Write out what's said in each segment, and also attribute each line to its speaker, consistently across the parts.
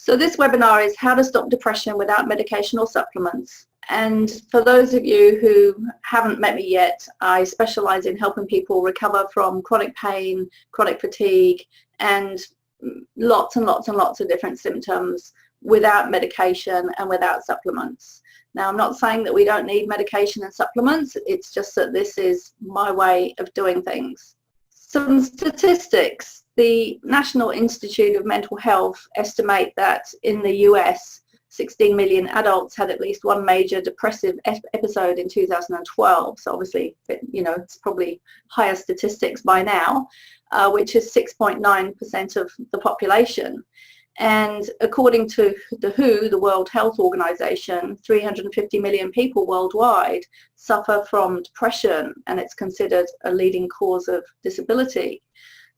Speaker 1: So this webinar is how to stop depression without medication or supplements. And for those of you who haven't met me yet, I specialize in helping people recover from chronic pain, chronic fatigue, and lots and lots and lots of different symptoms without medication and without supplements. Now, I'm not saying that we don't need medication and supplements. It's just that this is my way of doing things. Some statistics. The National Institute of Mental Health estimate that in the US, 16 million adults had at least one major depressive episode in 2012. So obviously, you know, it's probably higher statistics by now, which is 6.9% of the population. And according to the WHO, the World Health Organization, 350 million people worldwide suffer from depression, and it's considered a leading cause of disability.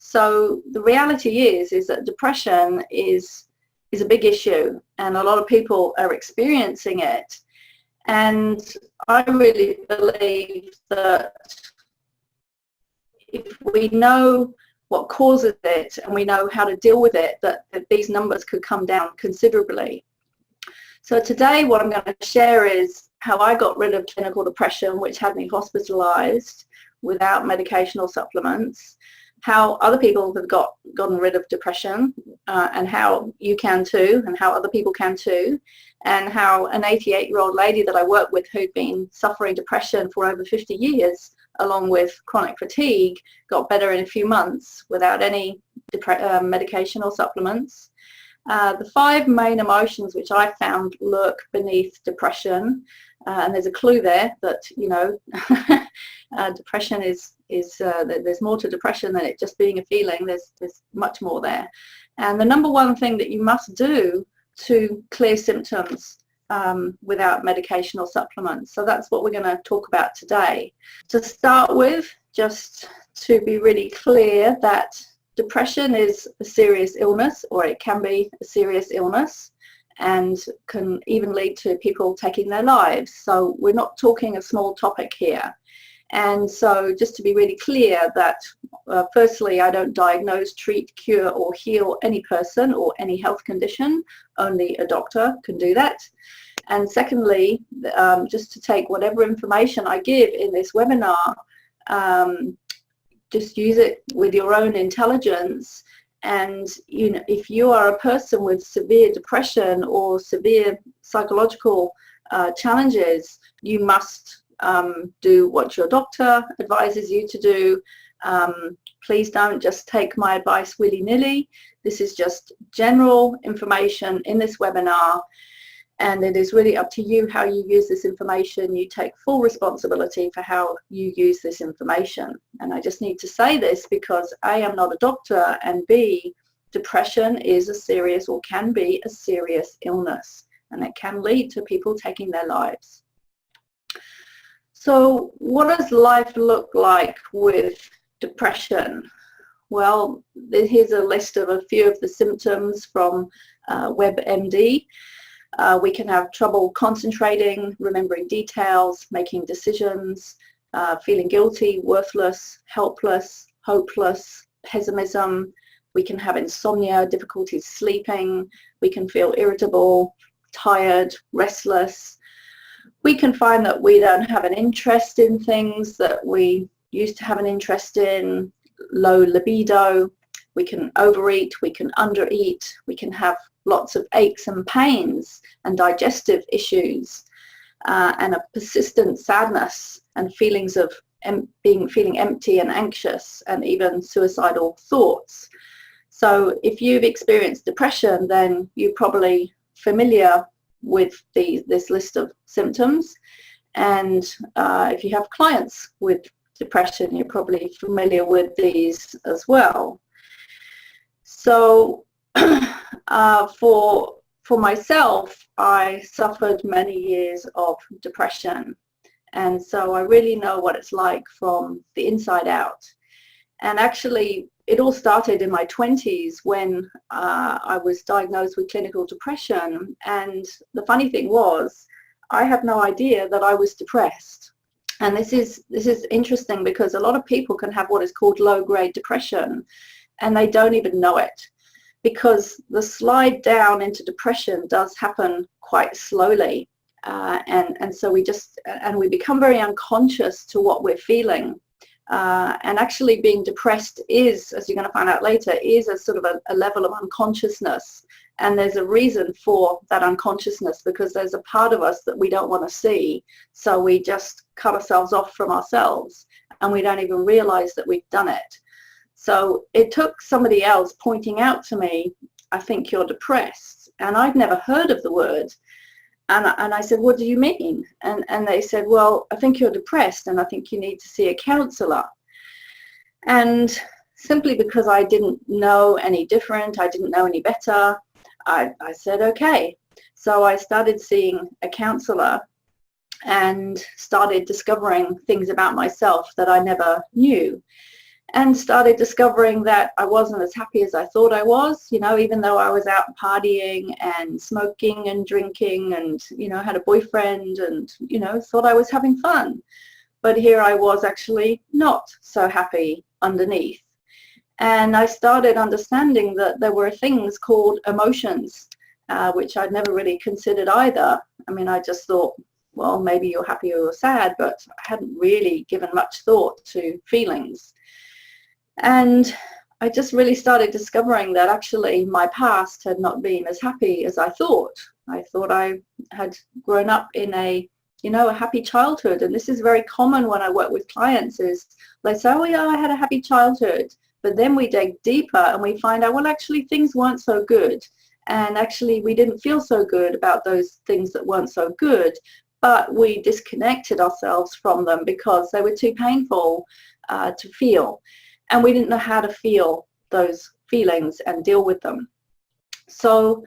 Speaker 1: So the reality is that depression is a big issue, and a lot of people are experiencing it. And I really believe that if we know what causes it and we know how to deal with it, that these numbers could come down considerably. So today what I'm going to share is how I got rid of clinical depression, which had me hospitalized without medication or supplements, how other people have gotten rid of depression, and how you can too, and how other people can too, and how an 88-year-old lady that I work with who'd been suffering depression for over 50 years, along with chronic fatigue, got better in a few months without any medication or supplements. The 5 main emotions which I found lurk beneath depression, and there's a clue there that, you know, depression is there's more to depression than it just being a feeling. There's much more there. And the number one thing that you must do to clear symptoms without medication or supplements. So that's what we're going to talk about today. To start with, just to be really clear that depression is a serious illness, or it can be a serious illness, and can even lead to people taking their lives. So we're not talking a small topic here. And so just to be really clear that firstly, I don't diagnose, treat, cure or heal any person or any health condition. Only a doctor can do that. And secondly, just to take whatever information I give in this webinar, just use it with your own intelligence. And you know, if you are a person with severe depression or severe psychological challenges, you must do what your doctor advises you to do. Please don't just take my advice willy-nilly. This is just general information in this webinar, and it is really up to you how you use this information. You take full responsibility for how you use this information. And I just need to say this because A, I'm not a doctor, and B, depression is a serious, or can be a serious illness, and it can lead to people taking their lives. So what does life look like with depression? Well, here's a list of a few of the symptoms from WebMD. We can have trouble concentrating, remembering details, making decisions, feeling guilty, worthless, helpless, hopeless, pessimism. We can have insomnia, difficulties sleeping. We can feel irritable, tired, restless. We can find that we don't have an interest in things that we used to have an interest in, low libido. We can overeat, we can undereat, we can have lots of aches and pains and digestive issues, and a persistent sadness and feelings of feeling empty and anxious, and even suicidal thoughts. So if you've experienced depression, then you're probably familiar with this list of symptoms. And if you have clients with depression, you're probably familiar with these as well. So for myself, I suffered many years of depression, and so I really know what it's like from the inside out. And actually, it all started in my 20s when I was diagnosed with clinical depression. And the funny thing was, I had no idea that I was depressed. And this is interesting because a lot of people can have what is called low-grade depression, and they don't even know it. because the slide down into depression does happen quite slowly. And so we become very unconscious to what we're feeling. And actually being depressed is, as you're going to find out later, is a sort of a level of unconsciousness. And there's a reason for that unconsciousness, because there's a part of us that we don't want to see. So we just cut ourselves off from ourselves, and we don't even realize that we've done it. So it took somebody else pointing out to me, I think you're depressed. And I'd never heard of the word. And I said, what do you mean? And they said, well, I think you're depressed, and I think you need to see a counselor. And simply because I didn't know any different, I didn't know any better, I said, okay. So I started seeing a counselor and started discovering things about myself that I never knew, and started discovering that I wasn't as happy as I thought I was, you know, even though I was out partying and smoking and drinking and, you know, had a boyfriend and, you know, thought I was having fun. But here I was actually not so happy underneath. And I started understanding that there were things called emotions, which I'd never really considered either. I mean, I just thought, well, maybe you're happy or sad, but I hadn't really given much thought to feelings. And I just really started discovering that actually my past had not been as happy as I thought. I thought I had grown up in a, you know, a happy childhood. And this is very common when I work with clients, is they say, oh yeah, I had a happy childhood. But then we dig deeper and we find out, well, actually things weren't so good. And actually we didn't feel so good about those things that weren't so good, but we disconnected ourselves from them because they were too painful to feel. And we didn't know how to feel those feelings and deal with them. So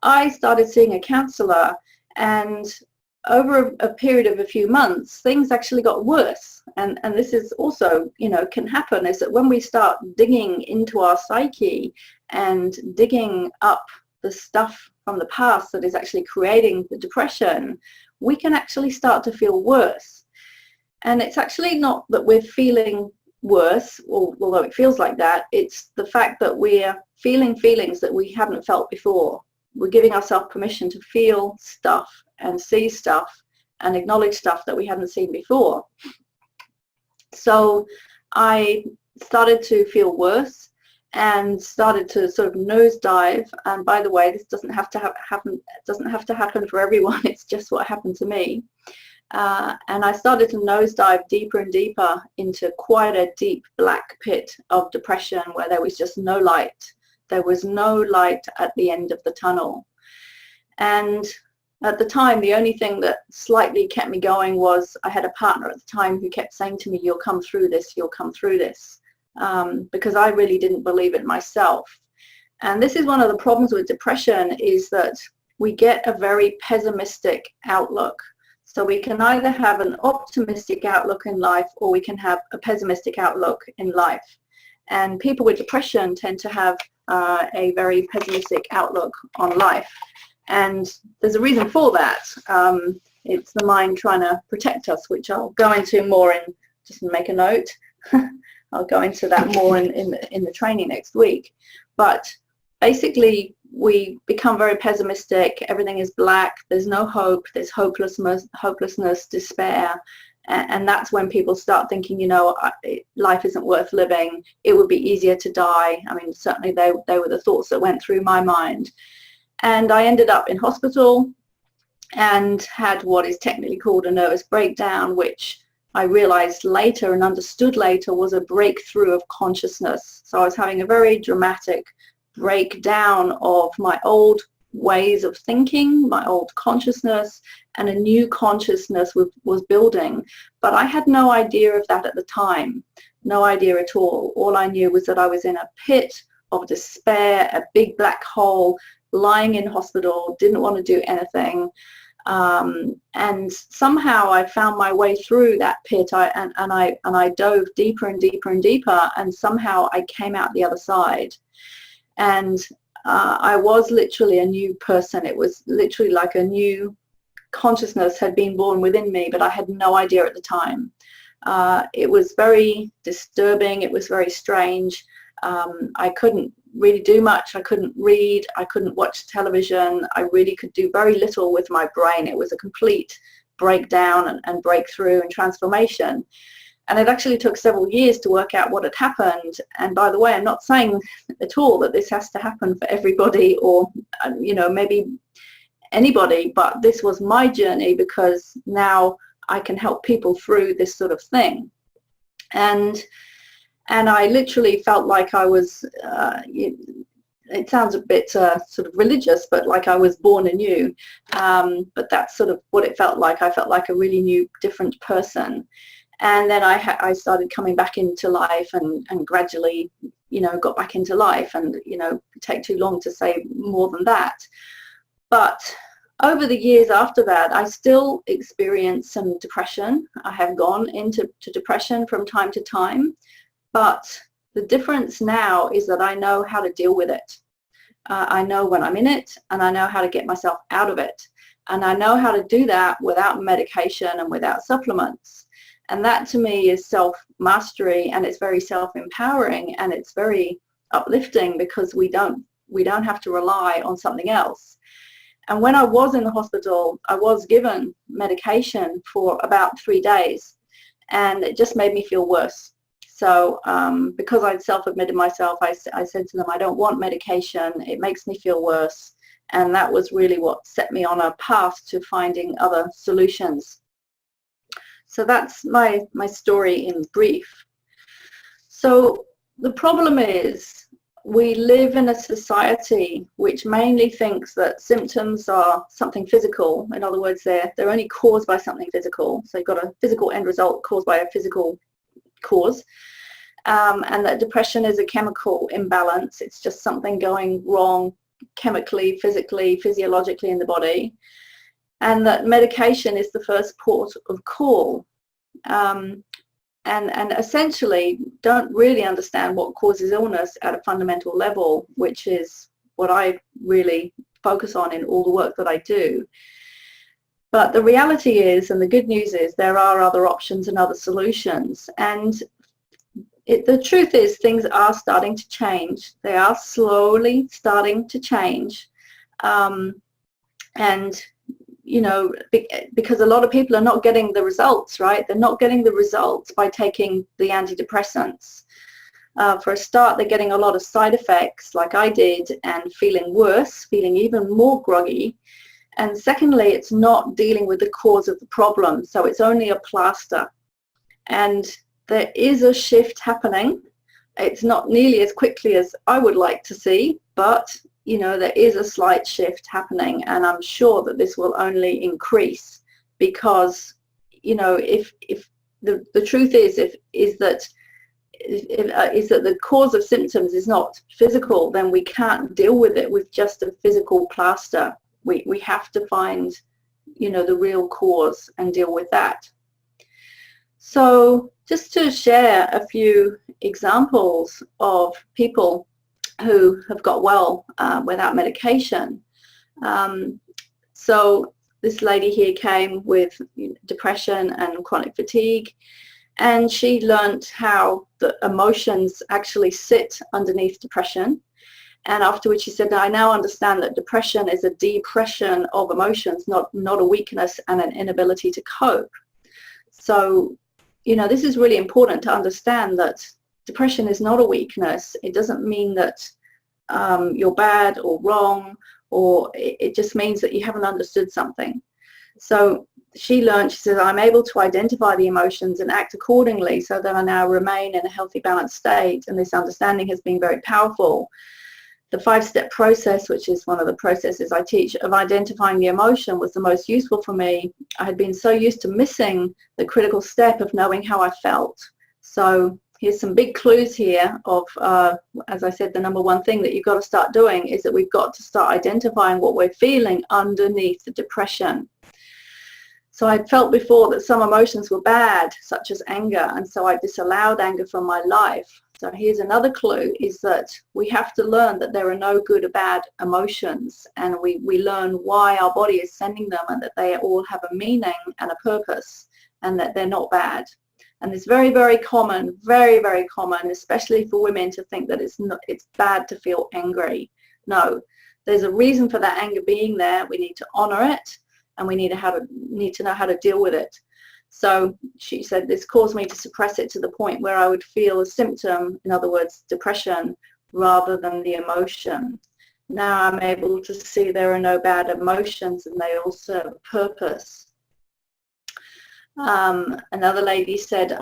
Speaker 1: I started seeing a counselor, and over a period of a few months, things actually got worse. And this is also, you know, can happen, is that when we start digging into our psyche and digging up the stuff from the past that is actually creating the depression, we can actually start to feel worse. And it's actually not that we're feeling worse, although it feels like that. It's the fact that we're feeling feelings that we haven't felt before. We're giving ourselves permission to feel stuff and see stuff and acknowledge stuff that we hadn't seen before. So I started to feel worse and started to sort of nosedive. And by the way, this doesn't have to happen. It doesn't have to happen for everyone. It's just what happened to me. And I started to nosedive deeper and deeper into quite a deep black pit of depression, where there was just no light. There was no light at the end of the tunnel. And at the time, the only thing that slightly kept me going was I had a partner at the time who kept saying to me, you'll come through this, you'll come through this, because I really didn't believe it myself. And this is one of the problems with depression, is that we get a very pessimistic outlook. So we can either have an optimistic outlook in life, or we can have a pessimistic outlook in life. And people with depression tend to have a very pessimistic outlook on life. And there's a reason for that. It's the mind trying to protect us, which I'll go into more in, just make a note. I'll go into that more in the training next week. But basically, we become very pessimistic. Everything is black. There's no hope. There's hopelessness, despair. And that's when people start thinking, you know, life isn't worth living. It would be easier to die. I mean, certainly they were the thoughts that went through my mind. And I ended up in hospital and had what is technically called a nervous breakdown, which I realized later and understood later was a breakthrough of consciousness. So I was having a very dramatic breakdown of my old ways of thinking, my old consciousness, and a new consciousness was building. But I had no idea of that at the time, no idea at all. All I knew was that I was in a pit of despair, a big black hole, lying in hospital, didn't want to do anything. And somehow I found my way through that pit, and I dove deeper and deeper and deeper, and somehow I came out the other side. And I was literally a new person. It was literally like a new consciousness had been born within me, but I had no idea at the time. It was very disturbing. It was very strange. I couldn't really do much. I couldn't read, I couldn't watch television, I really could do very little with my brain. It was a complete breakdown and breakthrough and transformation. And it actually took several years to work out what had happened. And by the way, I'm not saying at all that this has to happen for everybody or, you know, maybe anybody, but this was my journey because now I can help people through this sort of thing. And I literally felt like I was, it sounds a bit sort of religious, but like I was born anew. But that's sort of what it felt like. I felt like a really new, different person. And then I started coming back into life and gradually, you know, got back into life, and, you know, take too long to say more than that. But over the years after that, I still experienced some depression. I have gone into depression from time to time, but the difference now is that I know how to deal with it. I know when I'm in it, and I know how to get myself out of it. And I know how to do that without medication and without supplements. And that to me is self-mastery, and it's very self-empowering, and it's very uplifting because we don't have to rely on something else. And when I was in the hospital, I was given medication for about 3 days, and it just made me feel worse. So because I'd self-admitted myself, I said to them, I don't want medication, it makes me feel worse. And that was really what set me on a path to finding other solutions. So that's my story in brief. So the problem is we live in a society which mainly thinks that symptoms are something physical. In other words, they're only caused by something physical. So you've got a physical end result caused by a physical cause. And that depression is a chemical imbalance. It's just something going wrong chemically, physically, physiologically in the body. And that medication is the first port of call, and essentially don't really understand what causes illness at a fundamental level, which is what I really focus on in all the work that I do. But the reality is, and the good news is, there are other options and other solutions. And the truth is, things are starting to change. They are slowly starting to change. And you know, because a lot of people are not getting the results, right? They're not getting the results by taking the antidepressants. For a start, they're getting a lot of side effects like I did, and feeling worse, feeling even more groggy. And secondly, it's not dealing with the cause of the problem. So it's only a plaster. And there is a shift happening. It's not nearly as quickly as I would like to see, but you know, there is a slight shift happening, and I'm sure that this will only increase because, you know, if the truth is that the cause of symptoms is not physical, then we can't deal with it with just a physical plaster. We have to find, you know, the real cause and deal with that. So just to share a few examples of people who have got well without medication. So this lady here came with depression and chronic fatigue, and she learnt how the emotions actually sit underneath depression. And afterwards she said, I now understand that depression is a depression of emotions, not a weakness and an inability to cope. So, you know, this is really important to understand that depression is not a weakness. It doesn't mean that you're bad or wrong, or it just means that you haven't understood something. So she learned, she said, I'm able to identify the emotions and act accordingly so that I now remain in a healthy, balanced state. And this understanding has been very powerful. The 5-step process, which is one of the processes I teach, of identifying the emotion was the most useful for me. I had been so used to missing the critical step of knowing how I felt. So here's some big clues here of, as I said, the number one thing that you've got to start doing is that we've got to start identifying what we're feeling underneath the depression. So I'd felt before that some emotions were bad, such as anger, and so I disallowed anger from my life. So here's another clue, is that we have to learn that there are no good or bad emotions, and we learn why our body is sending them, and that they all have a meaning and a purpose, and that they're not bad. And it's very, very common, very, very common, especially for women, to think that it's bad to feel angry. No, there's a reason for that anger being there. We need to honor it, and we need to know how to deal with it. So she said this caused me to suppress it to the point where I would feel a symptom, in other words, depression, rather than the emotion. Now I'm able to see there are no bad emotions, and they all serve a purpose. Another lady said, this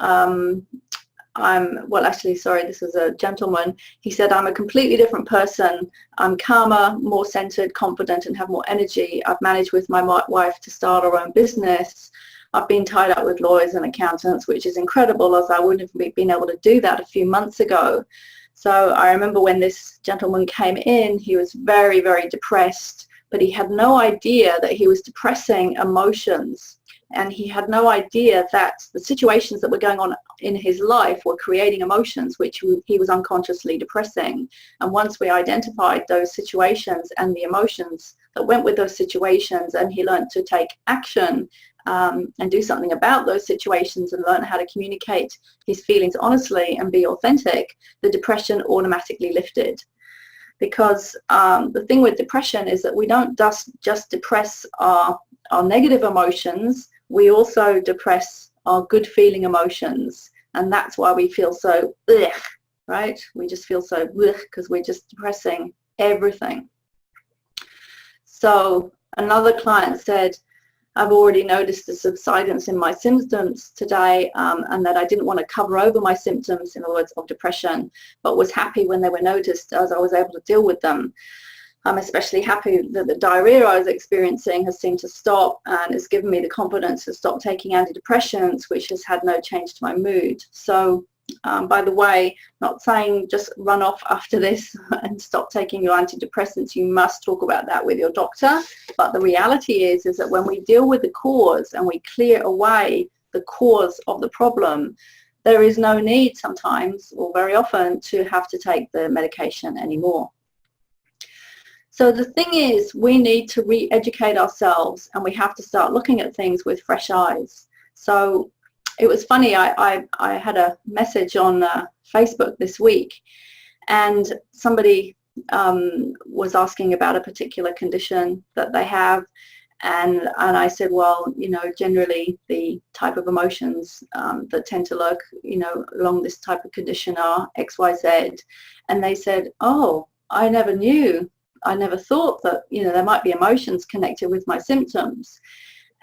Speaker 1: was a gentleman. He said, I'm a completely different person. I'm calmer, more centered, confident, and have more energy. I've managed with my wife to start our own business. I've been tied up with lawyers and accountants, which is incredible, as I wouldn't have been able to do that a few months ago. So I remember when this gentleman came in, he was very, very depressed, but he had no idea that he was depressing emotions. And he had no idea that the situations that were going on in his life were creating emotions which he was unconsciously depressing. And once we identified those situations and the emotions that went with those situations, and he learned to take action and do something about those situations, and learn how to communicate his feelings honestly and be authentic, the depression automatically lifted. Because the thing with depression is that we don't just depress our negative emotions, we also depress our good feeling emotions, and that's why we feel so ugh, right? We just feel so ugh because we're just depressing everything. So another client said, I've already noticed a subsidence in my symptoms today, and that I didn't want to cover over my symptoms, in other words, of depression, but was happy when they were noticed, as I was able to deal with them. I'm especially happy that the diarrhea I was experiencing has seemed to stop, and it's given me the confidence to stop taking antidepressants, which has had no change to my mood. So, by the way, not saying just run off after this and stop taking your antidepressants. You must talk about that with your doctor. But the reality is that when we deal with the cause and we clear away the cause of the problem, there is no need sometimes, or very often, to have to take the medication anymore. So the thing is, we need to re-educate ourselves, and we have to start looking at things with fresh eyes. So it was funny, I had a message on Facebook this week, and somebody was asking about a particular condition that they have, and I said, well, you know, generally the type of emotions that tend to lurk, you know, along this type of condition are X, Y, Z. And they said, oh, I never knew. I never thought that, you know, there might be emotions connected with my symptoms.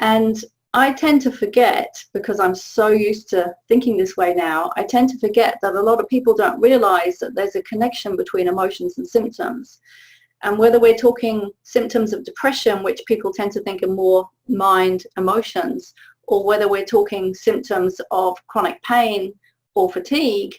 Speaker 1: And I tend to forget, because I'm so used to thinking this way now, I tend to forget that a lot of people don't realize that there's a connection between emotions and symptoms. And whether we're talking symptoms of depression, which people tend to think are more mind emotions, or whether we're talking symptoms of chronic pain or fatigue,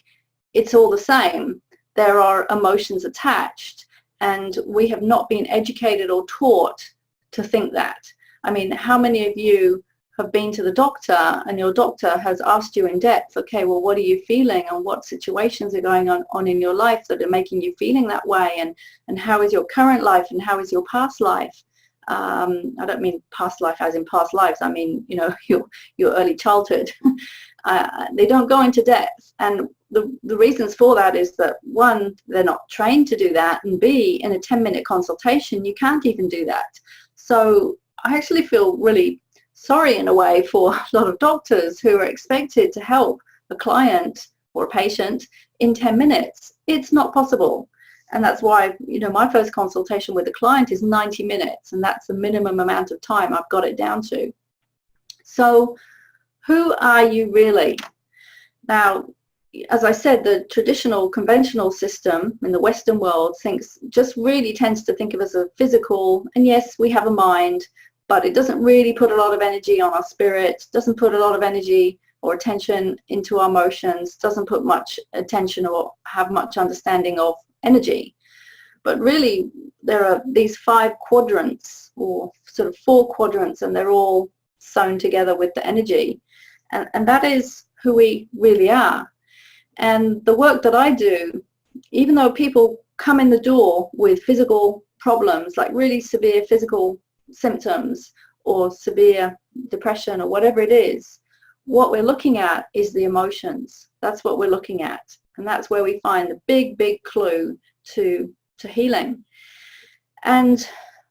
Speaker 1: it's all the same. There are emotions attached. And we have not been educated or taught to think that. I mean, how many of you have been to the doctor and your doctor has asked you in depth, okay, well, what are you feeling, and what situations are going on in your life that are making you feeling that way, and how is your current life, and how is your past life? I don't mean past life as in past lives. I mean, you know, your early childhood. They don't go into depth, and the reasons for that is that, one, they're not trained to do that, and B, in a 10-minute consultation, you can't even do that. So I actually feel really sorry in a way for a lot of doctors who are expected to help a client or a patient in 10 minutes. It's not possible. And that's why, you know, my first consultation with a client is 90 minutes, and that's the minimum amount of time I've got it down to. So who are you really? Now, as I said, the traditional conventional system in the Western world really tends to think of us as a physical, and yes, we have a mind, but it doesn't really put a lot of energy on our spirit, doesn't put a lot of energy or attention into our emotions, doesn't put much attention or have much understanding of energy. But really, there are these 5 quadrants, or sort of 4 quadrants, and they're all sewn together with the energy. And that is who we really are. And the work that I do, even though people come in the door with physical problems, like really severe physical symptoms or severe depression or whatever it is, what we're looking at is the emotions. That's what we're looking at. And that's where we find the big, big clue to healing. And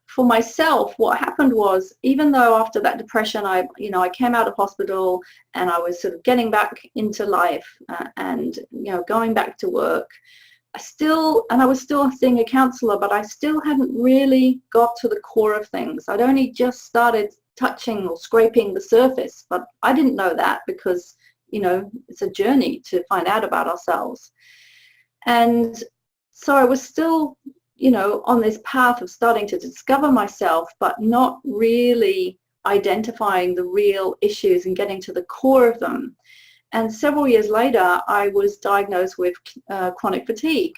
Speaker 1: for myself, what happened was, even though after that depression, I came out of hospital and I was sort of getting back into life and going back to work, I was still seeing a counselor, but I still hadn't really got to the core of things. I'd only just started touching or scraping the surface, but I didn't know that because, it's a journey to find out about ourselves. And so I was still, on this path of starting to discover myself, but not really identifying the real issues and getting to the core of them. And several years later, I was diagnosed with chronic fatigue.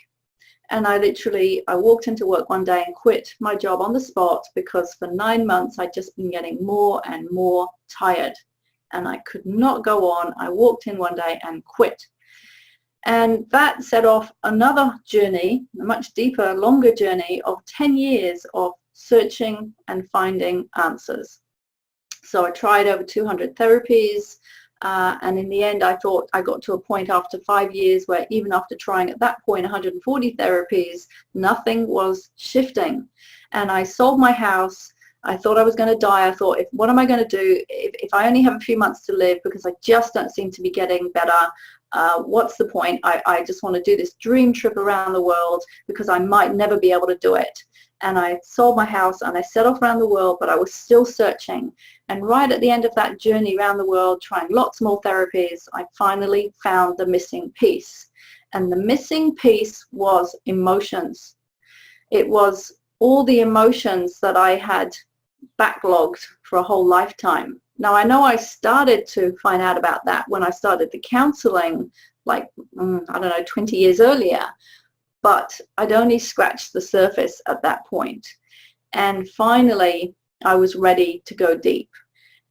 Speaker 1: And I walked into work one day and quit my job on the spot because for 9 months, I'd just been getting more and more tired. And I could not go on. I walked in one day and quit. And that set off another journey, a much deeper, longer journey of 10 years of searching and finding answers. So I tried over 200 therapies. And in the end, I thought I got to a point after 5 years where even after trying at that point 140 therapies, nothing was shifting. And I sold my house. I thought I was going to die. I thought, what am I going to do if I only have a few months to live because I just don't seem to be getting better? What's the point? I just want to do this dream trip around the world because I might never be able to do it. And I sold my house and I set off around the world, but I was still searching. And right at the end of that journey around the world, trying lots more therapies, I finally found the missing piece. And the missing piece was emotions. It was all the emotions that I had backlogged for a whole lifetime. Now, I know I started to find out about that when I started the counseling, 20 years earlier. But I'd only scratched the surface at that point. And finally, I was ready to go deep.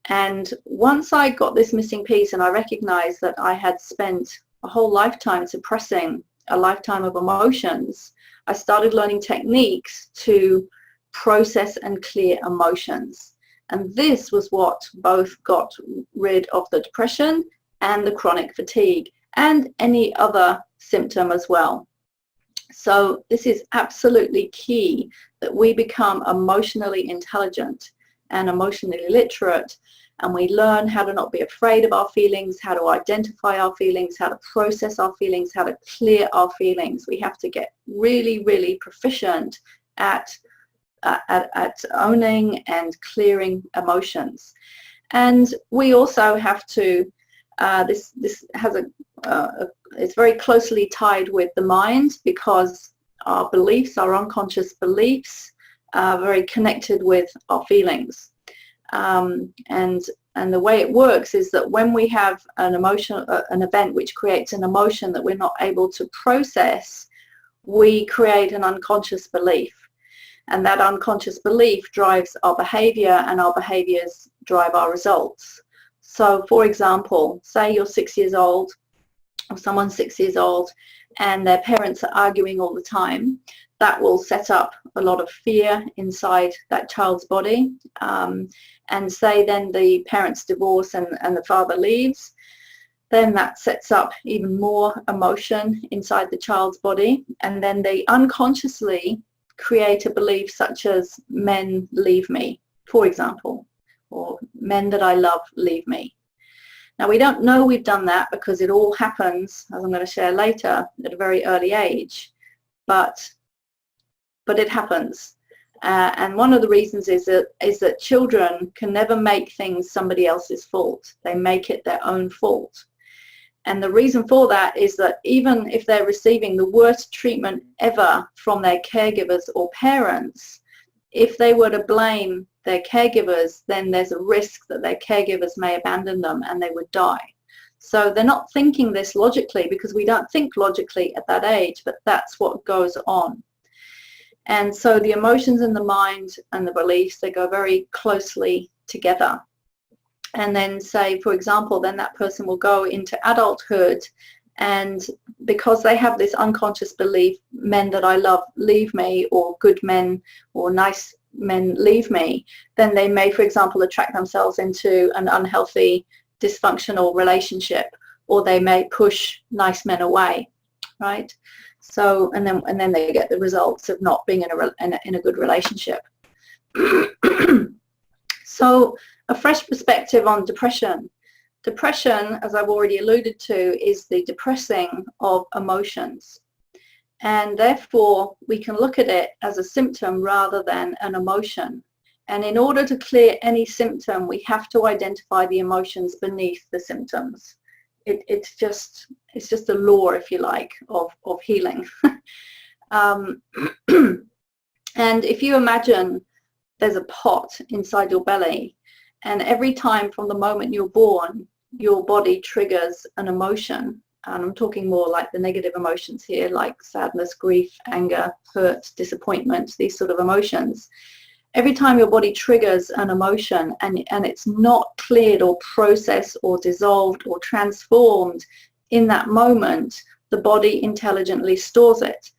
Speaker 1: And once I got this missing piece and I recognized that I had spent a whole lifetime suppressing a lifetime of emotions, I started learning techniques to process and clear emotions. And this was what both got rid of the depression and the chronic fatigue and any other symptom as well. So this is absolutely key that we become emotionally intelligent and emotionally literate, and we learn how to not be afraid of our feelings, how to identify our feelings, how to process our feelings, how to clear our feelings. We have to get really, really proficient at owning and clearing emotions. And we also have to, this has it's very closely tied with the mind because our beliefs, our unconscious beliefs, are very connected with our feelings. And the way it works is that when we have an emotion, an event which creates an emotion that we're not able to process, we create an unconscious belief. And that unconscious belief drives our behavior, and our behaviors drive our results. So, for example, say you're 6 years old, or someone's 6 years old, and their parents are arguing all the time. That will set up a lot of fear inside that child's body. And say then the parents divorce and the father leaves, then that sets up even more emotion inside the child's body. And then they unconsciously create a belief such as men leave me, for example, or men that I love leave me. Now, we don't know we've done that because it all happens, as I'm going to share later, at a very early age, but it happens. And one of the reasons is that children can never make things somebody else's fault. They make it their own fault. And the reason for that is that even if they're receiving the worst treatment ever from their caregivers or parents, if they were to blame their caregivers, then there's a risk that their caregivers may abandon them and they would die. So they're not thinking this logically because we don't think logically at that age, but that's what goes on. And so the emotions in the mind and the beliefs, they go very closely together. And then say, for example, then that person will go into adulthood, and because they have this unconscious belief, men that I love leave me, or good men or nice men leave me, then they may, for example, attract themselves into an unhealthy dysfunctional relationship, or they may push nice men away, right? So, and then they get the results of not being in a good relationship. So, a fresh perspective on depression. Depression, as I've already alluded to, is the depressing of emotions. And therefore, we can look at it as a symptom rather than an emotion. And in order to clear any symptom, we have to identify the emotions beneath the symptoms. It's just a law, if you like, of healing. And if you imagine there's a pot inside your belly, and every time from the moment you're born, your body triggers an emotion. And I'm talking more like the negative emotions here, like sadness, grief, anger, hurt, disappointment, these sort of emotions. Every time your body triggers an emotion and it's not cleared or processed or dissolved or transformed in that moment, the body intelligently stores it.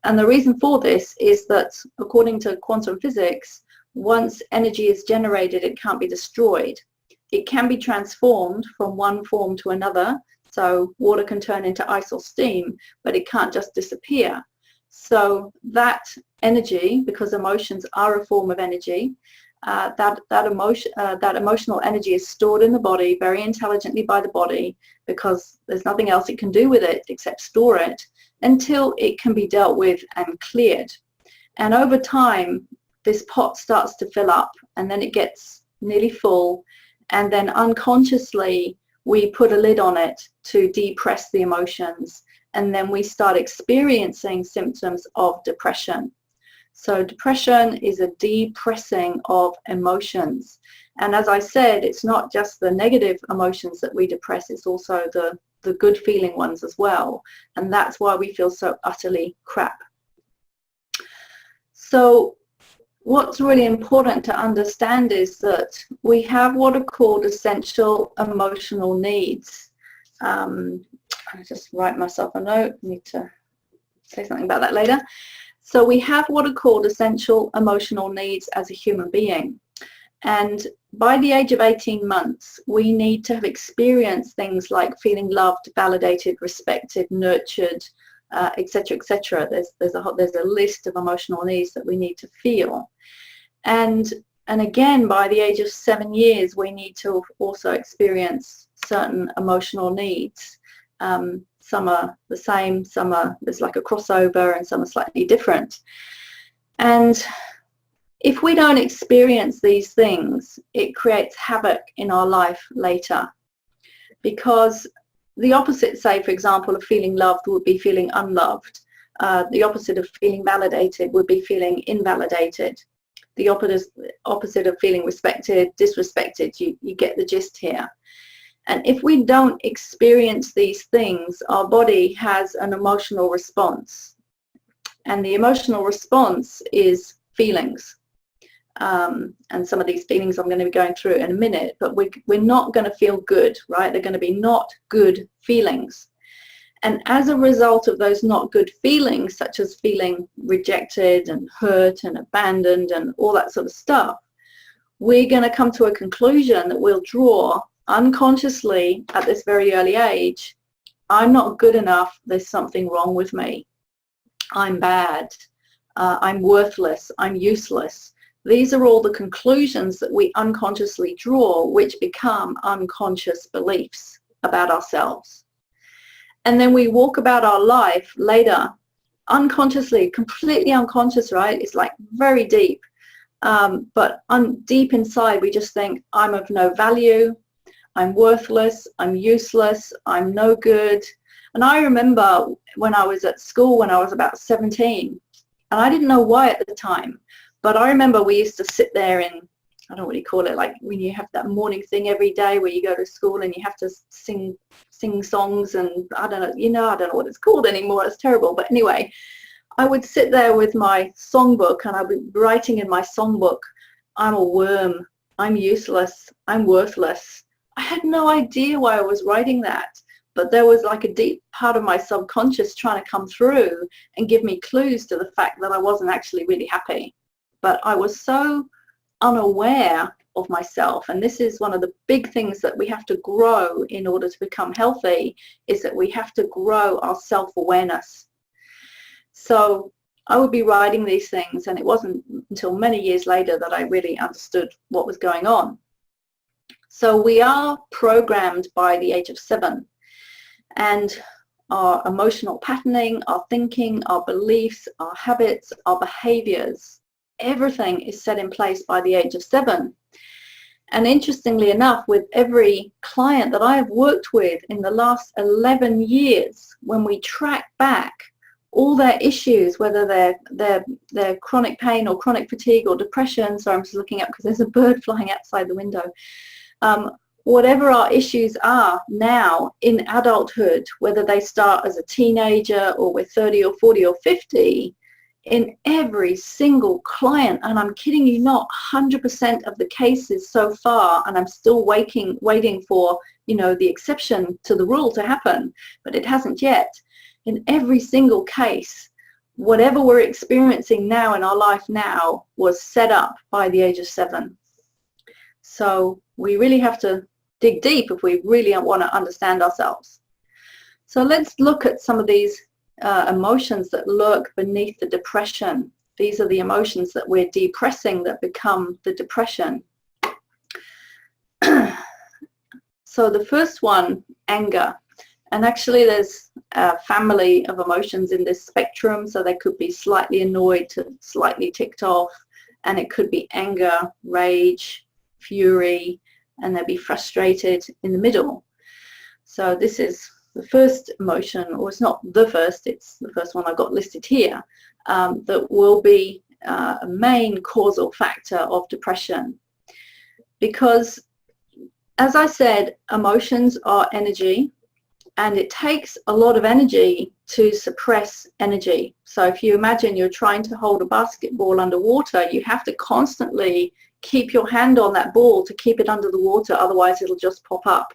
Speaker 1: And the reason for this is that, according to quantum physics, once energy is generated, it can't be destroyed. It can be transformed from one form to another. So water can turn into ice or steam, but it can't just disappear. So that energy, because emotions are a form of energy, that emotional energy is stored in the body very intelligently by the body, because there's nothing else it can do with it except store it until it can be dealt with and cleared. And over time, this pot starts to fill up, and then it gets nearly full, and then unconsciously we put a lid on it to depress the emotions, and then we start experiencing symptoms of depression. So depression is a depressing of emotions. And as I said, it's not just the negative emotions that we depress, it's also the good feeling ones as well. And that's why we feel so utterly crap. So what's really important to understand is that we have what are called essential emotional needs. I'll just write myself a note. I need to say something about that later. So we have what are called essential emotional needs as a human being. And by the age of 18 months, we need to have experienced things like feeling loved, validated, respected, nurtured, etc., etc. There's a list of emotional needs that we need to feel. And again, by the age of 7 years, we need to also experience certain emotional needs. Some are the same, there's like a crossover, and some are slightly different. And if we don't experience these things, it creates havoc in our life later. Because the opposite, say, for example, of feeling loved would be feeling unloved. The opposite of feeling validated would be feeling invalidated. The opposite of feeling respected, disrespected. You get the gist here. And if we don't experience these things, our body has an emotional response. And the emotional response is feelings. And some of these feelings I'm going to be going through in a minute, but we're not going to feel good, right? They're going to be not good feelings. And as a result of those not good feelings, such as feeling rejected and hurt and abandoned and all that sort of stuff, we're going to come to a conclusion that we'll draw unconsciously at this very early age. I'm not good enough. There's something wrong with me. I'm bad. I'm worthless. I'm useless. These are all the conclusions that we unconsciously draw, which become unconscious beliefs about ourselves. And then we walk about our life later unconsciously, completely unconscious, right? It's like very deep. But deep inside, we just think, I'm of no value. I'm worthless. I'm useless. I'm no good. And I remember when I was at school, when I was about 17, and I didn't know why at the time, but I remember we used to sit there in, I don't know what you call it, like when you have that morning thing every day where you go to school and you have to sing songs, and I don't know what it's called anymore. It's terrible. But anyway, I would sit there with my songbook and I'd be writing in my songbook, I'm a worm, I'm useless, I'm worthless. I had no idea why I was writing that, but there was like a deep part of my subconscious trying to come through and give me clues to the fact that I wasn't actually really happy. But I was so unaware of myself. And this is one of the big things that we have to grow in order to become healthy, is that we have to grow our self-awareness. So I would be writing these things, and it wasn't until many years later that I really understood what was going on. So we are programmed by the age of 7, and our emotional patterning, our thinking, our beliefs, our habits, our behaviors, everything is set in place by the age of 7. And interestingly enough, with every client that I have worked with in the last 11 years, when we track back all their issues, whether they're chronic pain or chronic fatigue or depression, so I'm just looking up because there's a bird flying outside the window, whatever our issues are now in adulthood, whether they start as a teenager or we're 30 or 40 or 50, in every single client, and I'm kidding you not, 100% of the cases so far, and I'm still waiting for, the exception to the rule to happen, but it hasn't yet. In every single case, whatever we're experiencing now in our life now was set up by the age of 7. So we really have to dig deep if we really want to understand ourselves. So let's look at some of these emotions that lurk beneath the depression. These are the emotions that we're depressing that become the depression. So the first one, anger. And actually there's a family of emotions in this spectrum, so they could be slightly annoyed to slightly ticked off, and it could be anger, rage, fury, and they'll be frustrated in the middle. So this is the first emotion, or it's not the first, it's the first one I've got listed here, that will be a main causal factor of depression. Because, as I said, emotions are energy, and it takes a lot of energy to suppress energy. So if you imagine you're trying to hold a basketball underwater, you have to constantly keep your hand on that ball to keep it under the water, otherwise it'll just pop up.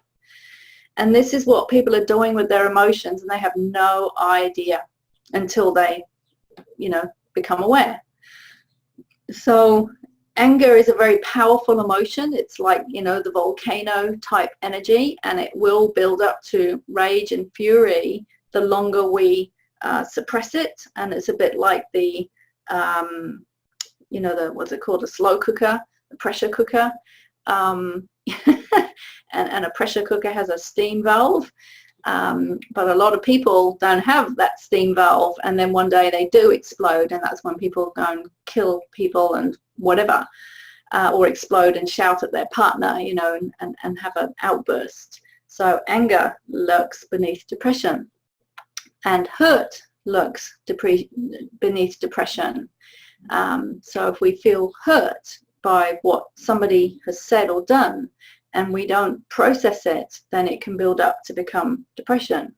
Speaker 1: And this is what people are doing with their emotions, and they have no idea until they, become aware. So anger is a very powerful emotion. It's like, the volcano type energy, and it will build up to rage and fury the longer we suppress it. And it's a bit like the, what's it called, a slow cooker, a pressure cooker. And a pressure cooker has a steam valve, but a lot of people don't have that steam valve, and then one day they do explode, and that's when people go and kill people and whatever, or explode and shout at their partner, and have an outburst. So anger lurks beneath depression, and hurt lurks beneath depression. So if we feel hurt by what somebody has said or done, and we don't process it, then it can build up to become depression.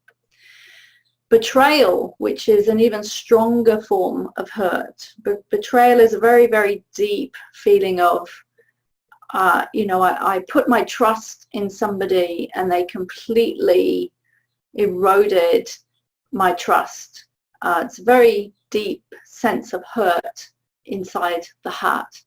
Speaker 1: Betrayal, which is an even stronger form of hurt. Betrayal is a very, very deep feeling of, I put my trust in somebody and they completely eroded my trust. It's a very deep sense of hurt inside the heart.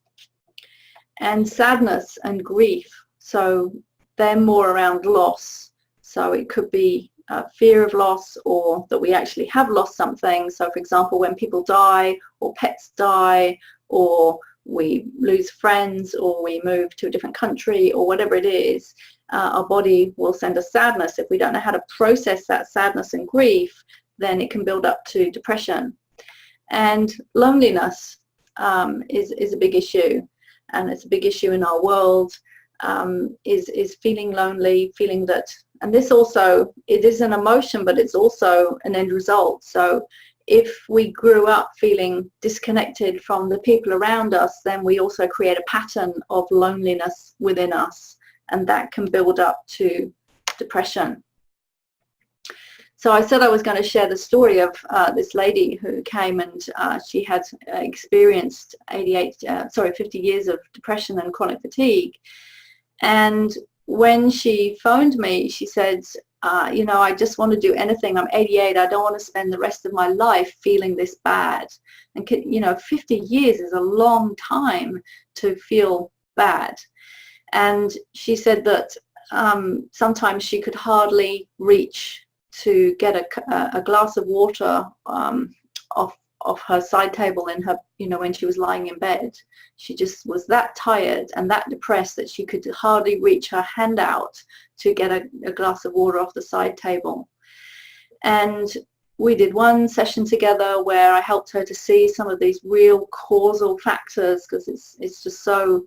Speaker 1: And sadness and grief. So they're more around loss. So it could be fear of loss, or that we actually have lost something. So for example, when people die, or pets die, or we lose friends, or we move to a different country, or whatever it is, our body will send us sadness. If we don't know how to process that sadness and grief, then it can build up to depression. And loneliness is a big issue, and it's a big issue in our world. Is feeling lonely, feeling that, and this also, it is an emotion, but it's also an end result. So if we grew up feeling disconnected from the people around us, then we also create a pattern of loneliness within us, and that can build up to depression. So I said I was going to share the story of this lady who came, and she had experienced 50 years of depression and chronic fatigue. And when she phoned me, she said, I just want to do anything. I'm 88. I don't want to spend the rest of my life feeling this bad. And, 50 years is a long time to feel bad. And she said that sometimes she could hardly reach to get a glass of water off her side table in her, when she was lying in bed. She just was that tired and that depressed that she could hardly reach her hand out to get a glass of water off the side table. And we did one session together where I helped her to see some of these real causal factors, because it's just so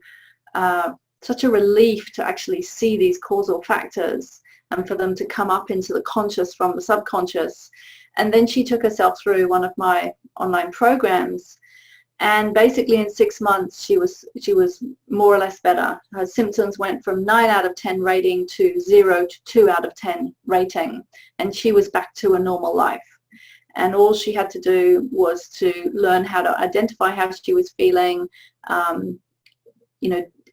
Speaker 1: such a relief to actually see these causal factors and for them to come up into the conscious from the subconscious. And then she took herself through one of my online programs, and basically in 6 months she was more or less better. Her symptoms went from 9 out of 10 rating to 0 to 2 out of 10 rating, and she was back to a normal life. And all she had to do was to learn how to identify how she was feeling,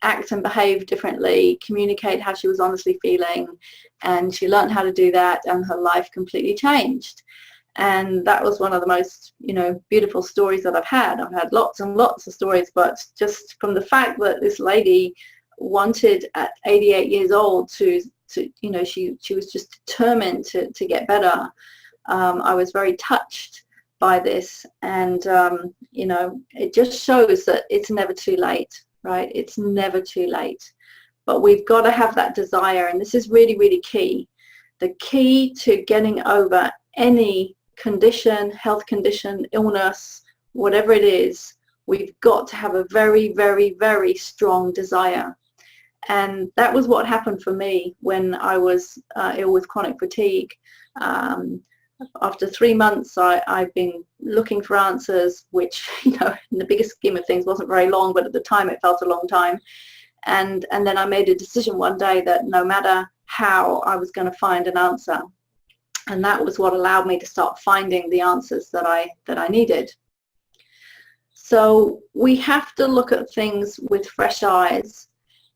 Speaker 1: act and behave differently, communicate how she was honestly feeling, and she learned how to do that, and her life completely changed. And that was one of the most, beautiful stories that I've had. I've had lots and lots of stories, but just from the fact that this lady wanted at 88 years old to she was just determined to get better. I was very touched by this, and it just shows that it's never too late, right? It's never too late, but we've got to have that desire, and this is really, really key. The key to getting over any condition, health condition, illness, whatever it is, we've got to have a very, very, very strong desire. And that was what happened for me when I was ill with chronic fatigue. After 3 months, I've been looking for answers, which, in the biggest scheme of things wasn't very long, but at the time it felt a long time. And then I made a decision one day that no matter how, I was going to find an answer. And that was what allowed me to start finding the answers that I needed. So we have to look at things with fresh eyes.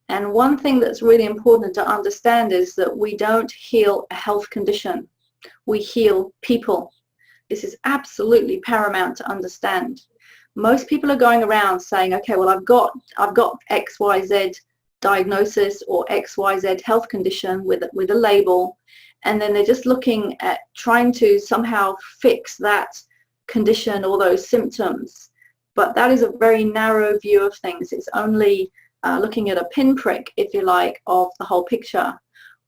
Speaker 1: And one thing that's really important to understand is that we don't heal a health condition. We heal people. This is absolutely paramount to understand. Most people are going around saying, okay, well, I've got XYZ diagnosis or XYZ health condition with a label, and then they're just looking at trying to somehow fix that condition or those symptoms. But that is a very narrow view of things. It's only looking at a pinprick, if you like, of the whole picture.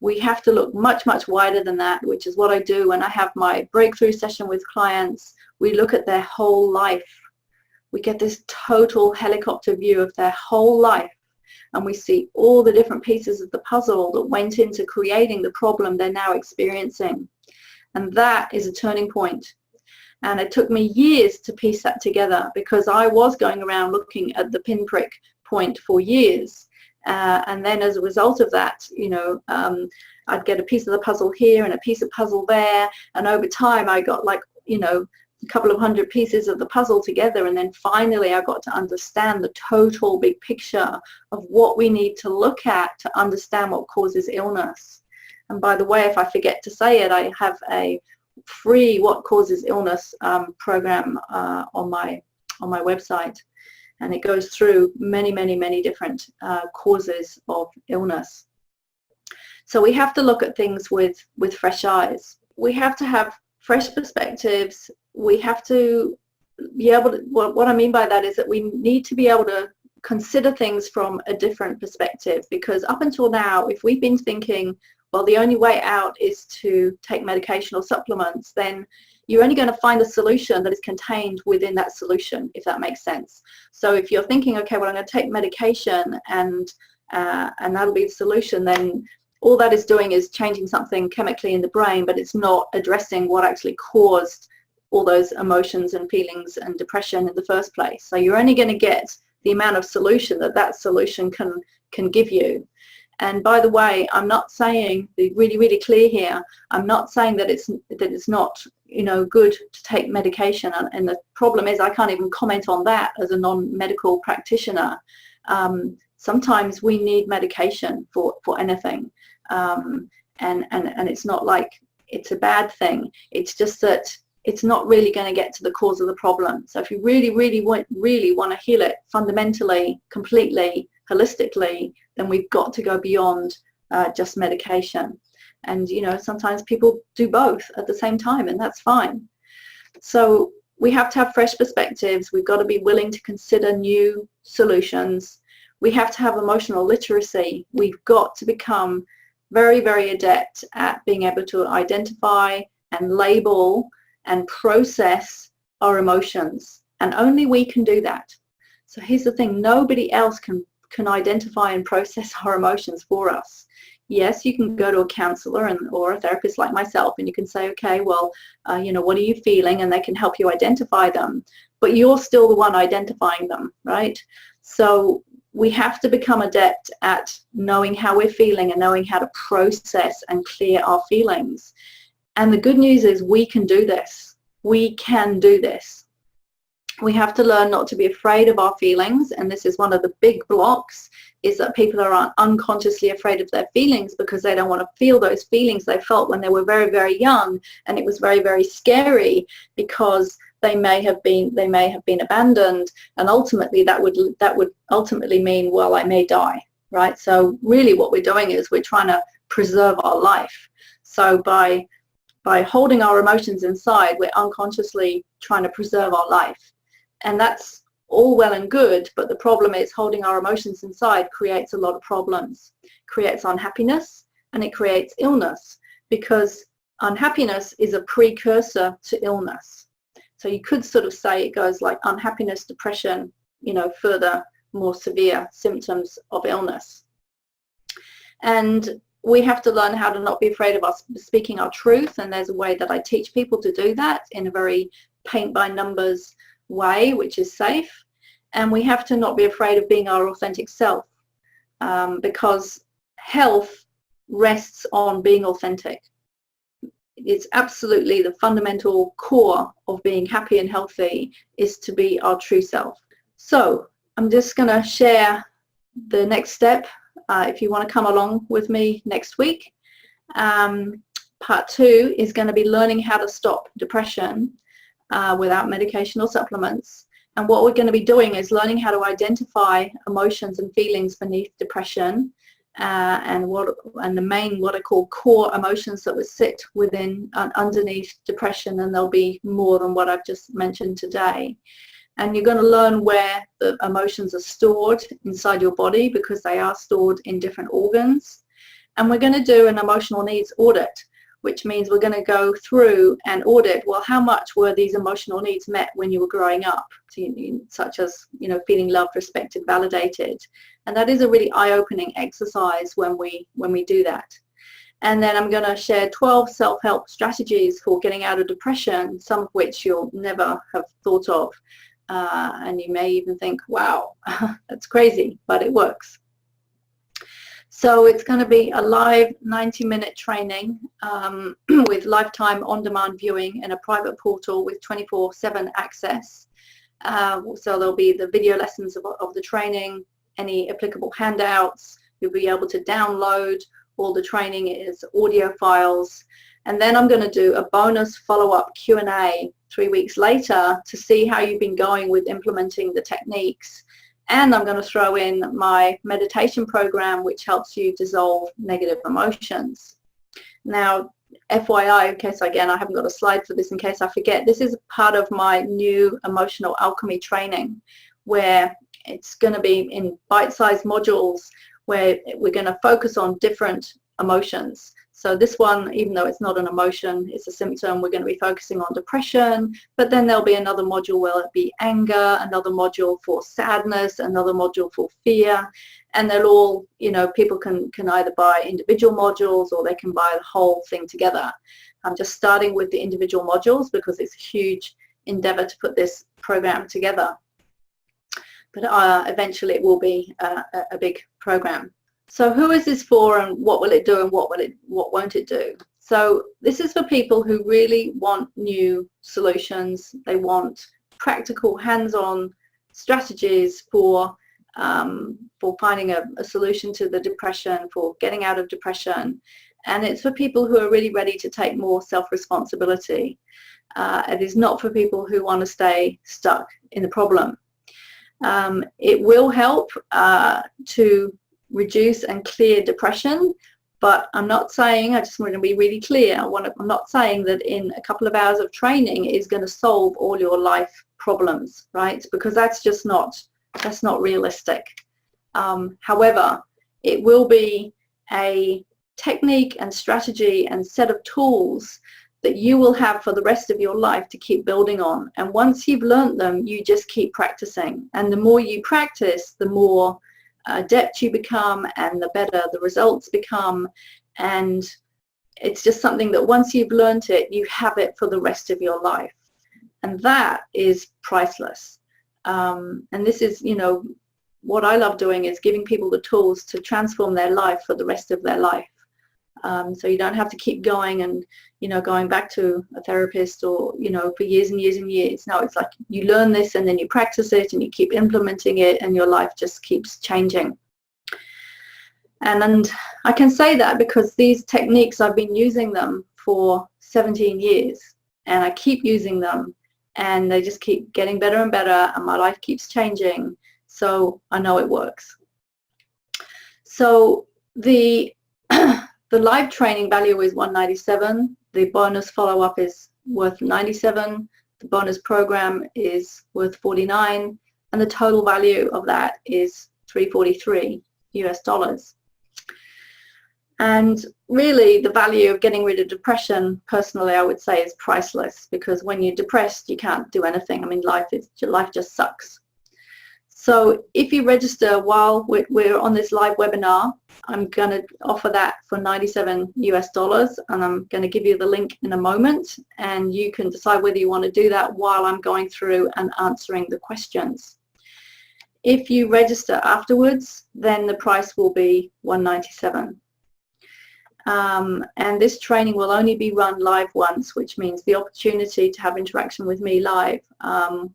Speaker 1: We have to look much, much wider than that, which is what I do when I have my breakthrough session with clients. We look at their whole life. We get this total helicopter view of their whole life, and we see all the different pieces of the puzzle that went into creating the problem they're now experiencing. And that is a turning point. And it took me years to piece that together, because I was going around looking at the pinprick point for years. And then as a result of that, I'd get a piece of the puzzle here and a piece of puzzle there. And over time, I got a couple of hundred pieces of the puzzle together. And then finally, I got to understand the total big picture of what we need to look at to understand what causes illness. And by the way, if I forget to say it, I have a free What Causes Illness program on my website. And it goes through many, many, many different causes of illness. So we have to look at things with fresh eyes. We have to have fresh perspectives. We have to be able to, what I mean by that is that we need to be able to consider things from a different perspective, because up until now, if we've been thinking, well, the only way out is to take medication or supplements, then you're only going to find a solution that is contained within that solution, if that makes sense. So if you're thinking, okay, well, I'm going to take medication and that'll be the solution, then all that is doing is changing something chemically in the brain, but it's not addressing what actually caused all those emotions and feelings and depression in the first place. So you're only going to get the amount of solution that solution can give you. And by the way, I'm not saying, be really, really clear here, I'm not saying that it's not, good to take medication. And the problem is I can't even comment on that as a non-medical practitioner. Sometimes we need medication for anything. And it's not like it's a bad thing. It's just that it's not really going to get to the cause of the problem. So if you really, really want to heal it fundamentally, completely, holistically, then we've got to go beyond just medication. And, you know, sometimes people do both at the same time, and that's fine. So we have to have fresh perspectives. We've got to be willing to consider new solutions. We have to have emotional literacy. We've got to become very, very adept at being able to identify and label and process our emotions. And only we can do that. So here's the thing, nobody else can identify and process our emotions for us. Yes, you can go to a counselor or a therapist like myself, and you can say, okay, well, you know, what are you feeling? And they can help you identify them. But you're still the one identifying them, right? So we have to become adept at knowing how we're feeling and knowing how to process and clear our feelings. And the good news is we can do this. We can do this. We have to learn not to be afraid of our feelings, and this is one of the big blocks, is that people are unconsciously afraid of their feelings because they don't want to feel those feelings they felt when they were very, very young, and it was very, very scary because they may have been abandoned, and ultimately that would ultimately mean, well, I may die, right? So really what we're doing is we're trying to preserve our life. So by holding our emotions inside, we're unconsciously trying to preserve our life. And that's all well and good, but the problem is holding our emotions inside creates a lot of problems, creates unhappiness, and it creates illness, because unhappiness is a precursor to illness. So you could sort of say it goes like unhappiness, depression, you know, further, more severe symptoms of illness. And we have to learn how to not be afraid of us speaking our truth, and there's a way that I teach people to do that in a very paint by numbers way, which is safe. And we have to not be afraid of being our authentic self, because health rests on being authentic. It's absolutely the fundamental core of being happy and healthy, is to be our true self. So I'm just going to share the next step. If you want to come along with me next week, part 2 is going to be learning how to stop depression without medication or supplements. And what we're going to be doing is learning how to identify emotions and feelings beneath depression, and the main, what I call core emotions that would sit within underneath depression, and there'll be more than what I've just mentioned today. And you're going to learn where the emotions are stored inside your body, because they are stored in different organs. And we're going to do an emotional needs audit, which means we're going to go through and audit, well, how much were these emotional needs met when you were growing up, such as, you know, feeling loved, respected, validated. And that is a really eye-opening exercise when we do that. And then I'm going to share 12 self-help strategies for getting out of depression, some of which you'll never have thought of. And you may even think, wow, that's crazy, but it works. So it's going to be a live 90-minute training with lifetime on-demand viewing in a private portal with 24/7 access. So there'll be the video lessons of the training, any applicable handouts. You'll be able to download all the training as audio files. And then I'm going to do a bonus follow-up Q&A 3 weeks later to see how you've been going with implementing the techniques. And I'm going to throw in my meditation program, which helps you dissolve negative emotions. Now, FYI, in case, again, I haven't got a slide for this in case I forget, this is part of my new emotional alchemy training, where it's going to be in bite-sized modules where we're going to focus on different emotions. So this one, even though it's not an emotion, it's a symptom, we're going to be focusing on depression, but then there'll be another module where it'll be anger, another module for sadness, another module for fear, and they'll all, you know, people can either buy individual modules or they can buy the whole thing together. I'm just starting with the individual modules because it's a huge endeavor to put this program together. But eventually it will be a big program. So who is this for, and what will it do, and what won't it do? So this is for people who really want new solutions. They want practical, hands-on strategies for finding a solution to the depression, for getting out of depression. And it's for people who are really ready to take more self-responsibility. It is not for people who want to stay stuck in the problem. It will help to reduce and clear depression. But I'm not saying, I just want to be really clear, I'm not saying that in a couple of hours of training it is going to solve all your life problems, right? Because that's not realistic. However, it will be a technique and strategy and set of tools that you will have for the rest of your life to keep building on. And once you've learned them, you just keep practicing. And the more you practice, the more adept you become and the better the results become. And it's just something that once you've learned it, you have it for the rest of your life. And that is priceless. And this is, you know, what I love doing is giving people the tools to transform their life for the rest of their life. So you don't have to keep going and, you know, going back to a therapist or, you know, for years and years and years. No, it's like you learn this and then you practice it and you keep implementing it and your life just keeps changing. And I can say that because these techniques, I've been using them for 17 years and I keep using them and they just keep getting better and better and my life keeps changing. So I know it works. So the live training value is $197. The bonus follow-up is worth $97. The bonus program is worth $49, and the total value of that is $343 US. And really, the value of getting rid of depression, personally, I would say, is priceless, because when you're depressed, you can't do anything. I mean, life just sucks. So if you register while we're on this live webinar, I'm going to offer that for $97 US, and I'm going to give you the link in a moment, and you can decide whether you want to do that while I'm going through and answering the questions. If you register afterwards, then the price will be $197. And this training will only be run live once, which means the opportunity to have interaction with me live,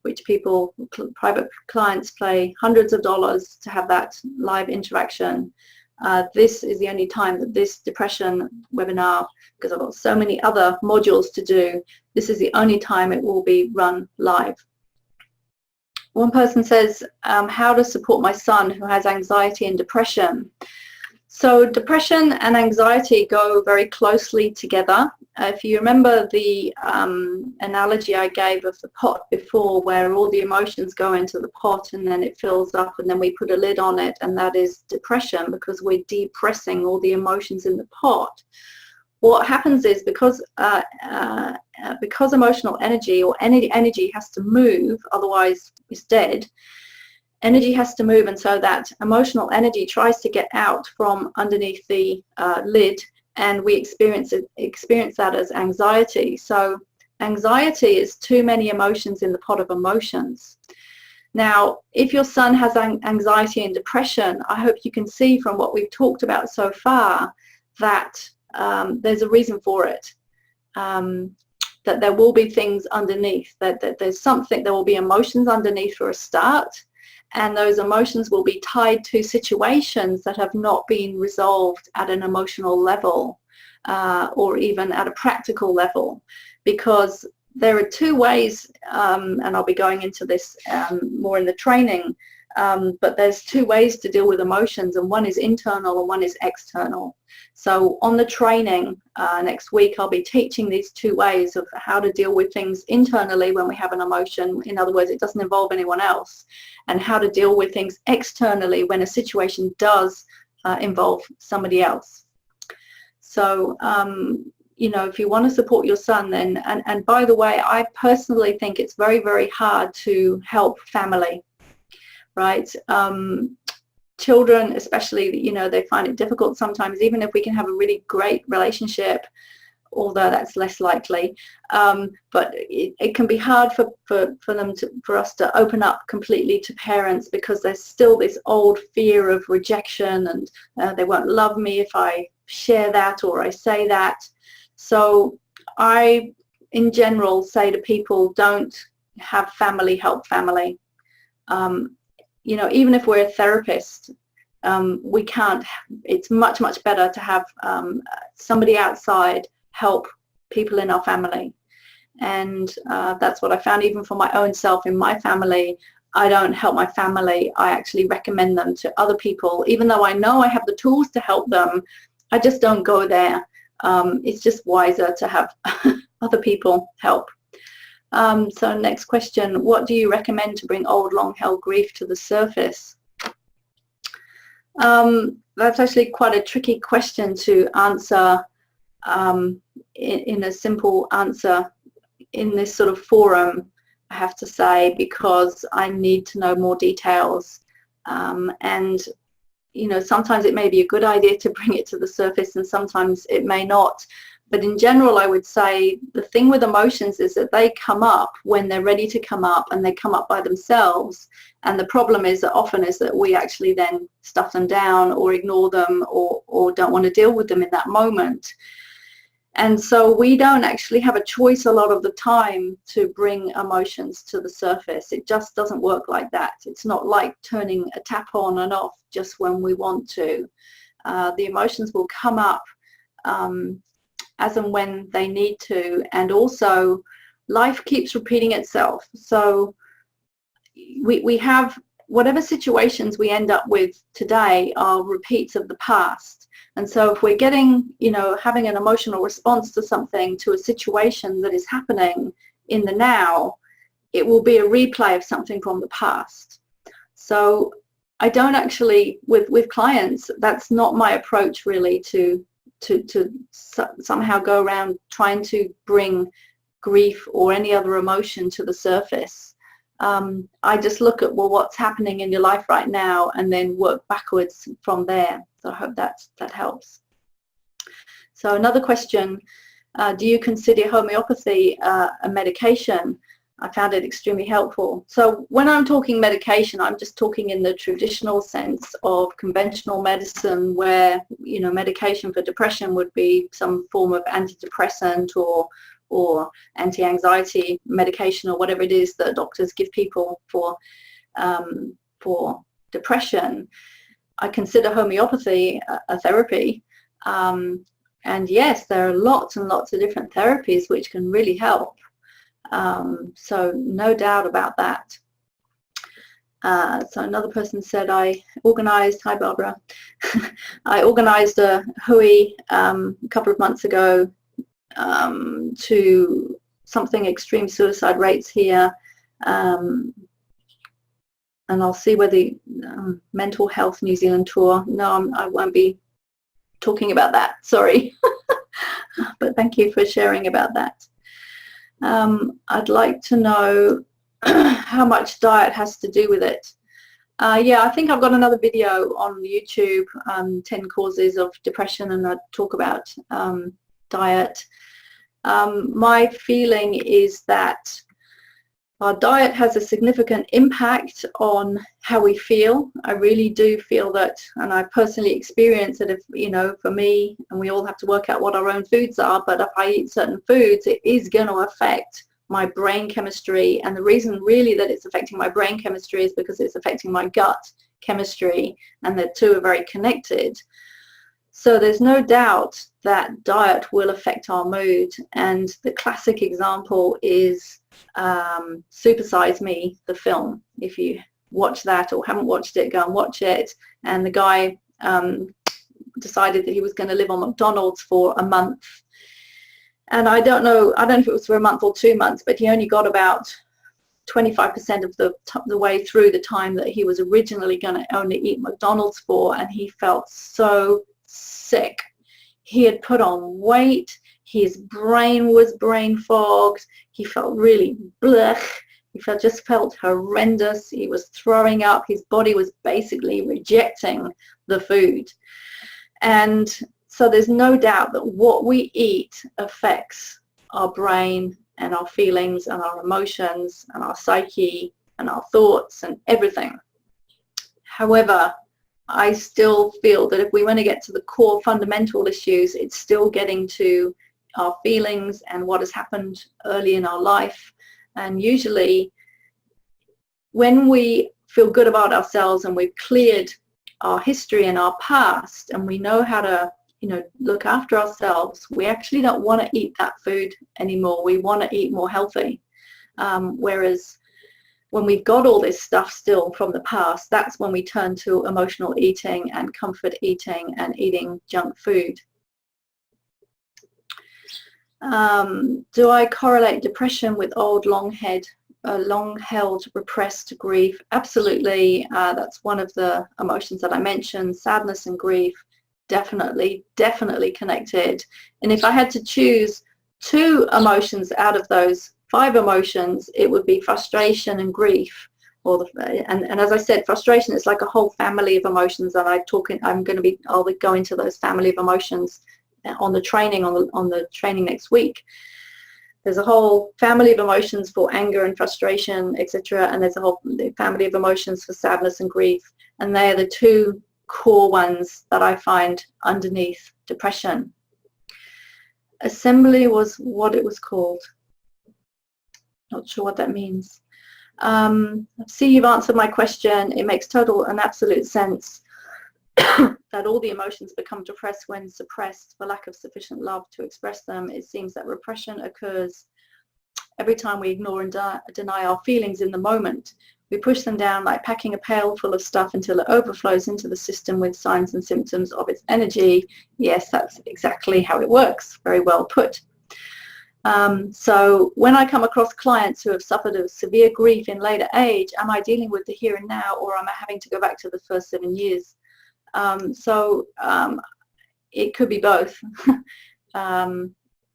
Speaker 1: which people, private clients, pay hundreds of dollars to have that live interaction. This is the only time that this depression webinar, because I've got so many other modules to do, this is the only time it will be run live. One person says, how to support my son who has anxiety and depression. So depression and anxiety go very closely together. If you remember the analogy I gave of the pot before, where all the emotions go into the pot and then it fills up and then we put a lid on it, and that is depression, because we're depressing all the emotions in the pot. What happens is, because emotional energy or any energy has to move, otherwise it's dead, energy has to move, and so that emotional energy tries to get out from underneath the lid, and we experience that as anxiety. So anxiety is too many emotions in the pot of emotions. Now, if your son has anxiety and depression, I hope you can see from what we've talked about so far that there's a reason for it. That there will be things underneath, that there's something, there will be emotions underneath for a start, and those emotions will be tied to situations that have not been resolved at an emotional level or even at a practical level, because there are two ways, and I'll be going into this more in the training, but there's two ways to deal with emotions, and one is internal and one is external. So on the training next week, I'll be teaching these two ways of how to deal with things internally when we have an emotion. In other words, it doesn't involve anyone else, and how to deal with things externally when a situation does involve somebody else. So, you know, if you want to support your son, then, and by the way, I personally think it's very, very hard to help family, right? Children especially, you know, they find it difficult sometimes, even if we can have a really great relationship, although that's less likely, but it can be hard for us to open up completely to parents, because there's still this old fear of rejection, and they won't love me if I share that or I say that. So I, in general, say to people, don't have family help family. You know, even if we're a therapist, we can't, it's much, much better to have somebody outside help people in our family. And that's what I found even for my own self in my family. I don't help my family. I actually recommend them to other people. Even though I know I have the tools to help them, I just don't go there. It's just wiser to have other people help. So next question, what do you recommend to bring old long-held grief to the surface? That's actually quite a tricky question to answer in a simple answer in this sort of forum, I have to say, because I need to know more details. And, you know, sometimes it may be a good idea to bring it to the surface and sometimes it may not. But in general, I would say the thing with emotions is that they come up when they're ready to come up, and they come up by themselves. And the problem is that often is that we actually then stuff them down or ignore them or don't want to deal with them in that moment. And so we don't actually have a choice a lot of the time to bring emotions to the surface. It just doesn't work like that. It's not like turning a tap on and off just when we want to. The emotions will come up as and when they need to, and also life keeps repeating itself. So we have whatever situations we end up with today are repeats of the past. And so if we're getting, you know, having an emotional response to something, to a situation that is happening in the now, it will be a replay of something from the past. So I don't actually, with clients, that's not my approach really to somehow go around trying to bring grief or any other emotion to the surface. I just look at, well, what's happening in your life right now, and then work backwards from there. So I hope that helps. So another question, do you consider homeopathy a medication? I found it extremely helpful. So when I'm talking medication, I'm just talking in the traditional sense of conventional medicine, where, you know, medication for depression would be some form of antidepressant or anti-anxiety medication or whatever it is that doctors give people for depression. I consider homeopathy a therapy. And yes, there are lots and lots of different therapies which can really help. So no doubt about that. So another person said, hi Barbara, I organized a hui a couple of months ago to something extreme suicide rates here, and I'll see whether mental health New Zealand tour. No, I won't be talking about that, sorry. But thank you for sharing about that. I'd like to know how much diet has to do with it. Yeah, I think I've got another video on YouTube, 10 causes of depression, and I talk about diet. My feeling is that our diet has a significant impact on how we feel. I really do feel that, and I personally experience that, if, you know, for me, and we all have to work out what our own foods are, but if I eat certain foods, it is going to affect my brain chemistry. And the reason really that it's affecting my brain chemistry is because it's affecting my gut chemistry, and the two are very connected. So there's no doubt that diet will affect our mood. And the classic example is Super Size Me, the film. If you watch that or haven't watched it, go and watch it. And the guy decided that he was going to live on McDonald's for a month. And I don't know if it was for a month or 2 months, but he only got about 25% of the way through the time that he was originally going to only eat McDonald's for, and he felt so sick. He had put on weight, his brain was brain fogged, he felt really blech, he just felt horrendous, he was throwing up, his body was basically rejecting the food. And so there's no doubt that what we eat affects our brain and our feelings and our emotions and our psyche and our thoughts and everything. However, I still feel that if we want to get to the core fundamental issues, it's still getting to our feelings and what has happened early in our life. And usually when we feel good about ourselves and we've cleared our history and our past, and we know how to, you know, look after ourselves, we actually don't want to eat that food anymore. We want to eat more healthy. Whereas when we've got all this stuff still from the past, that's when we turn to emotional eating and comfort eating and eating junk food. Do I correlate depression with old long-held repressed grief? Absolutely. That's one of the emotions that I mentioned. Sadness and grief, definitely connected. And if I had to choose 2 emotions out of those 5 emotions, it would be frustration and grief. And as I said, frustration is like a whole family of emotions, and I'll go into those family of emotions on the training on the training next week. There's a whole family of emotions for anger and frustration, etc., and there's a whole family of emotions for sadness and grief, and they are the 2 core ones that I find underneath depression. Assembly was what it was called. Not sure what that means. See, you've answered my question. It makes total and absolute sense that all the emotions become depressed when suppressed for lack of sufficient love to express them. It seems that repression occurs every time we ignore and deny our feelings in the moment. We push them down like packing a pail full of stuff until it overflows into the system with signs and symptoms of its energy. Yes, that's exactly how it works. Very well put. So when I come across clients who have suffered of severe grief in later age, am I dealing with the here and now, or am I having to go back to the first 7 years? It could be both.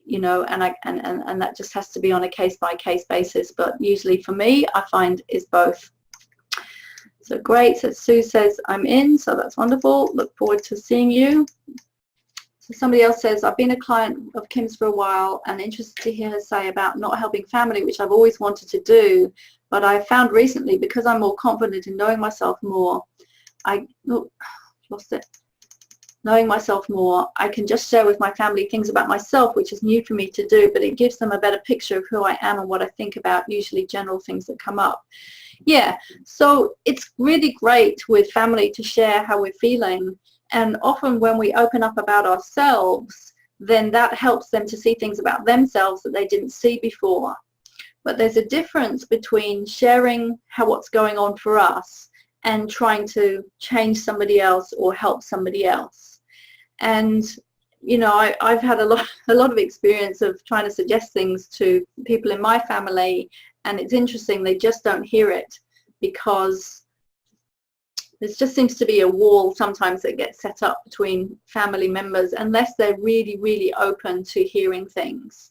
Speaker 1: You know, and that just has to be on a case-by-case basis, but usually for me, I find is both. So great. So Sue says I'm in, so that's wonderful. Look forward to seeing you. So somebody else says, I've been a client of Kim's for a while and interested to hear her say about not helping family, which I've always wanted to do, but I found recently, because I'm more confident in knowing myself more, knowing myself more, I can just share with my family things about myself, which is new for me to do, but it gives them a better picture of who I am and what I think about, usually general things that come up. Yeah, so it's really great with family to share how we're feeling, and often when we open up about ourselves, then that helps them to see things about themselves that they didn't see before. But there's a difference between sharing what's going on for us and trying to change somebody else or help somebody else. And you know, I've had a lot of experience of trying to suggest things to people in my family, and it's interesting, they just don't hear it, because there just seems to be a wall sometimes that gets set up between family members unless they're really open to hearing things,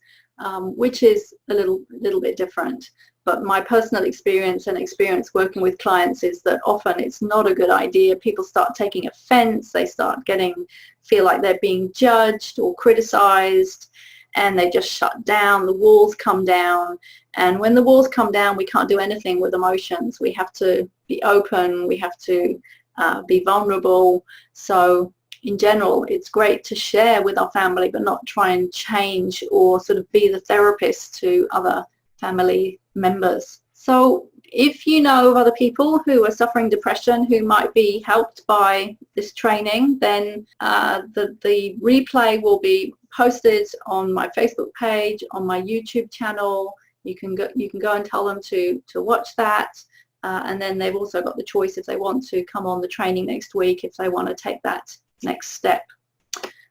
Speaker 1: which is a little bit different. But my personal experience and experience working with clients is that often it's not a good idea. People start taking offense, they start feel like they're being judged or criticized, and they just shut down. The walls come down, and when the walls come down, we can't do anything with emotions. We have to be open, we have to be vulnerable. So in general, it's great to share with our family, but not try and change or sort of be the therapist to other family members. So if you know of other people who are suffering depression who might be helped by this training, then the replay will be posted on my Facebook page, on my YouTube channel. You can go and tell them to watch that, and then they've also got the choice if they want to come on the training next week, if they want to take that next step.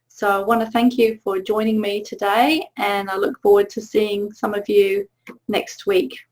Speaker 1: So I want to thank you for joining me today, and I look forward to seeing some of you next week.